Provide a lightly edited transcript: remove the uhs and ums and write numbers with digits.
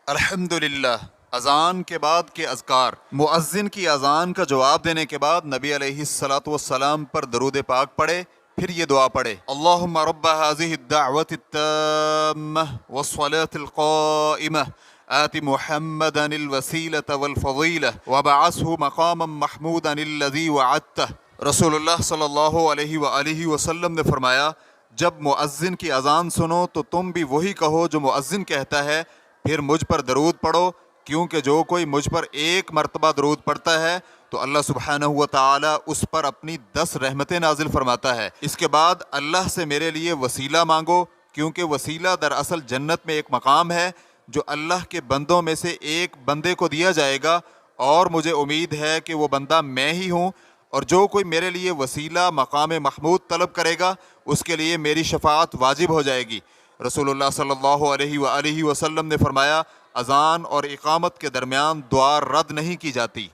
الحمدللہ، اذان کے بعد کے اذکار۔ مؤذن کی اذان کا جواب دینے کے بعد نبی علیہ الصلاۃ والسلام پر درود پاک پڑھے، پھر یہ دعا پڑھے: اللہم رب هذه الدعوة التامة والصلاة القائمة آت محمدا الوسیلة والفضیلة وبعثه مقاما محمودا الذی وعدته۔ رسول اللہ صلی اللہ علیہ وآلہ وسلم نے فرمایا، جب مؤذن کی اذان سنو تو تم بھی وہی کہو جو مؤذن کہتا ہے، پھر مجھ پر درود پڑھو، کیونکہ جو کوئی مجھ پر ایک مرتبہ درود پڑھتا ہے تو اللہ سبحانہ و تعالی اس پر اپنی 10 رحمتیں نازل فرماتا ہے۔ اس کے بعد اللہ سے میرے لیے وسیلہ مانگو، کیونکہ وسیلہ دراصل جنت میں ایک مقام ہے جو اللہ کے بندوں میں سے ایک بندے کو دیا جائے گا، اور مجھے امید ہے کہ وہ بندہ میں ہی ہوں، اور جو کوئی میرے لیے وسیلہ مقام محمود طلب کرے گا اس کے لیے میری شفاعت واجب ہو جائے گی۔ رسول اللہ صلی اللہ علیہ وآلہ وسلم نے فرمایا، اذان اور اقامت کے درمیان دعا رد نہیں کی جاتی۔